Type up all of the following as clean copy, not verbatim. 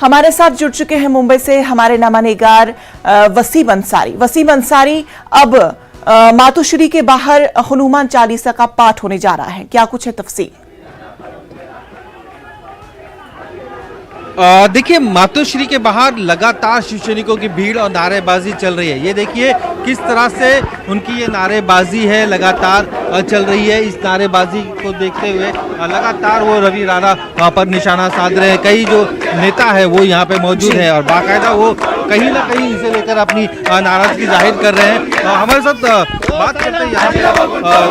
हमारे साथ जुड़ चुके हैं मुंबई से हमारे नामानिगार वसीम अंसारी। वसीम अंसारी, अब मातोश्री के बाहर हनुमान चालीसा का पाठ होने जा रहा है, क्या कुछ है तफसील? देखिए, मातोश्री के बाहर लगातार शिव सैनिकों की भीड़ और नारेबाजी चल रही है। ये देखिए किस तरह से उनकी ये नारेबाजी है, लगातार चल रही है। इस नारेबाजी को देखते हुए लगातार वो रवि राणा पर निशाना साध रहे हैं। कई जो नेता है वो यहाँ पे मौजूद है और बाकायदा वो कहीं ना कहीं इसे लेकर अपनी नाराजगी जाहिर कर रहे हैं। हमारे साथ बात करते हैं यहाँ पे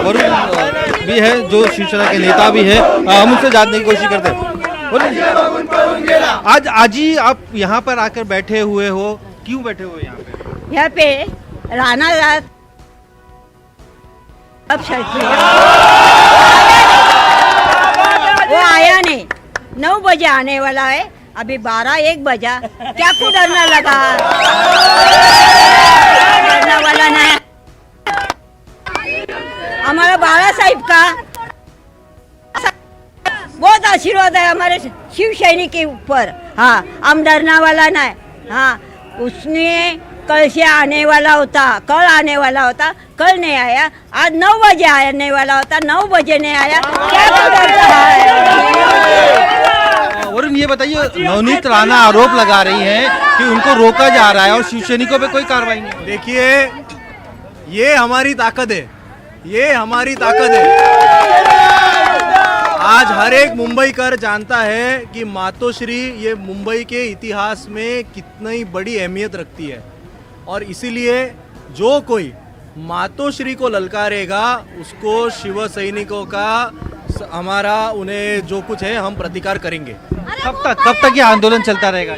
वरुण भी है जो शिवसेना के नेता भी है, हम उनसे जानने की कोशिश करते हैं। आज ही आप यहाँ पर आकर बैठे हुए हो, क्यों बैठे हुए यहाँ पे? राणा अब वो आया नहीं, 9 बजे आने वाला है, अभी 12-1 बजा, क्या को डरना लगा? डरने वाला नहीं। हमारा बाला साहिब का बहुत आशीर्वाद है हमारे शिव सैनिक के ऊपर। हाँ, हम डरने वाला नहीं। हाँ, उसने कल से आने वाला होता, कल आने वाला होता, कल नहीं आया। आज 9 बजे आने वाला होता, 9 बजे नहीं आया, क्या कर रहा है? वरुण, ये बताइए, नवनीत राणा आरोप लगा रही हैं कि उनको रोका जा रहा है और शिव सैनिकों पे कोई कार्रवाई नहीं। देखिए, ये हमारी ताकत है, ये हमारी ताकत है। आज हर एक मुंबईकर जानता है कि मातोश्री ये मुंबई के इतिहास में कितनी बड़ी अहमियत रखती है और इसीलिए जो कोई मातोश्री को ललकारेगा उसको शिव सैनिकों का हमारा उन्हें जो कुछ है हम प्रतिकार करेंगे। कब तक ये आंदोलन चलता रहेगा?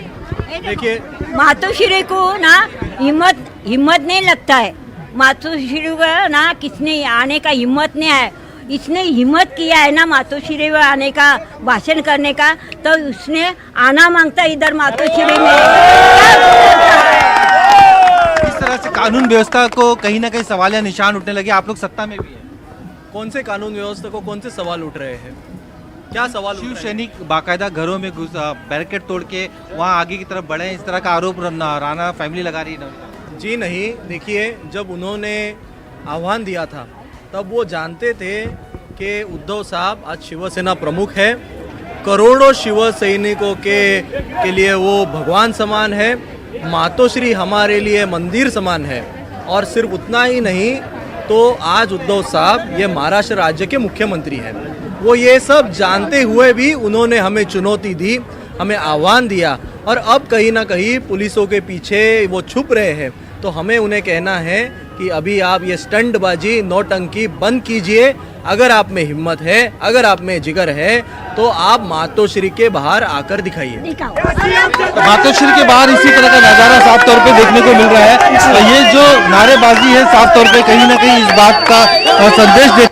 देखिए, मातोश्री को ना हिम्मत नहीं लगता है। मातोश्री को ना किसने आने का हिम्मत नहीं है। इसने हिम्मत किया है ना मातोश्री में आने का, भाषण करने का, तो उसने आना मांगता इधर मातोश्री में। इस तरह से कानून व्यवस्था को कहीं ना कहीं सवाल या निशान उठने लगे। आप लोग सत्ता में भी हैं, कौन से कानून व्यवस्था को कौन से सवाल उठ रहे हैं? क्या सवाल? शिव सैनिक बाकायदा घरों में घुस बैरिकेड तोड़ के वहाँ आगे की तरफ बढ़े, इस तरह का आरोप राणा फैमिली लगा रही है। जी नहीं, देखिए, जब उन्होंने आह्वान दिया था तब वो जानते थे कि उद्धव साहब आज शिवसेना प्रमुख है, करोड़ों शिव सैनिकों के लिए वो भगवान समान है, मातोश्री हमारे लिए मंदिर समान है। और सिर्फ उतना ही नहीं, तो आज उद्धव साहब ये महाराष्ट्र राज्य के मुख्यमंत्री हैं। वो ये सब जानते हुए भी उन्होंने हमें चुनौती दी, हमें आह्वान दिया और अब कहीं ना कहीं पुलिसों के पीछे वो छुप रहे हैं। तो हमें उन्हें कहना है कि अभी आप ये स्टंटबाजी, नौटंकी बंद कीजिए। अगर आप में हिम्मत है, अगर आप में जिगर है, तो आप मातोश्री के बाहर आकर दिखाइए। मातोश्री के बाहर इसी तरह का नजारा साफ तौर पे देखने को मिल रहा है। ये जो नारेबाजी है साफ तौर पे कहीं ना कहीं इस बात का संदेश देते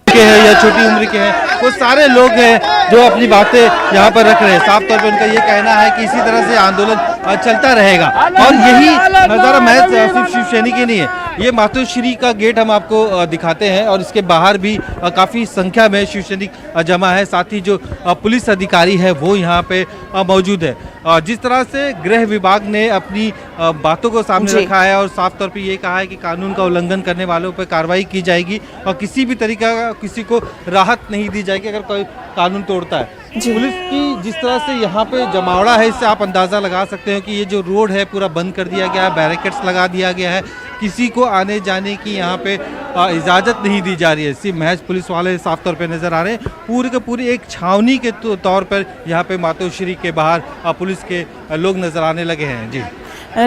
हैं या छोटी उम्र के हैं, वो सारे लोग हैं जो अपनी बातें यहाँ पर रख रहे हैं। साफ तौर पे उनका ये कहना है कि इसी तरह से आंदोलन चलता रहेगा और यही नज़ारा महज सिर्फ शिव सैनिक ही नहीं है। ये मातोश्री का गेट हम आपको दिखाते हैं और इसके बाहर भी काफ़ी संख्या में शिव सैनिक जमा है। साथ ही जो पुलिस अधिकारी है वो यहाँ पे मौजूद है। जिस तरह से गृह विभाग ने अपनी बातों को सामने रखा है और साफ तौर पे ये कहा है कि कानून का उल्लंघन करने वालों पर कार्रवाई की जाएगी और किसी भी तरीका का किसी को राहत नहीं दी जाएगी अगर कोई कानून तोड़ता है। पुलिस की जिस तरह से यहाँ पे जमावड़ा है, इससे आप अंदाज़ा लगा सकते हो कि ये जो रोड है पूरा बंद कर दिया गया है, बैरिकेड्स लगा दिया गया है, किसी को आने जाने की यहाँ पे इजाज़त नहीं दी जा रही है। सिर्फ महज पुलिस वाले साफ तौर पे नज़र आ रहे हैं। पूरे के पूरी एक छावनी के तौर पर यहाँ पे मातोश्री के बाहर पुलिस के लोग नज़र आने लगे हैं।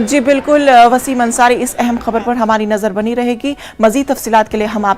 जी बिल्कुल वसीम अंसारी, इस अहम खबर पर हमारी नज़र बनी रहेगी। मज़ीद तफसीलात के लिए हम आपसे